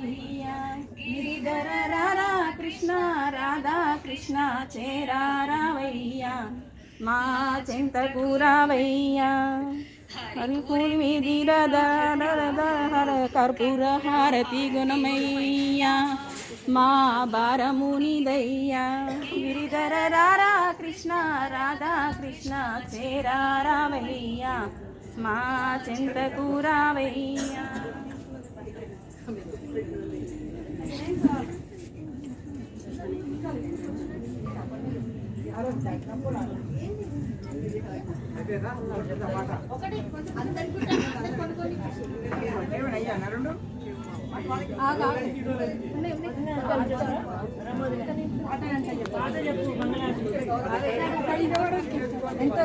రావయ్యా గిరిధర రారా కృష్ణ రాధా కృష్ణ చేరా రావయ్యా మా చింతకు రావయ్యా హరి పూర్వి హర కర్పూర హారతి గుణమయ్యా మా బారమునిదయ్యా గిరిధర రారా కృష్ణ రాధా కృష్ణ చేరా రావయ్యా మా చింతకు రావయ్యా ఎంత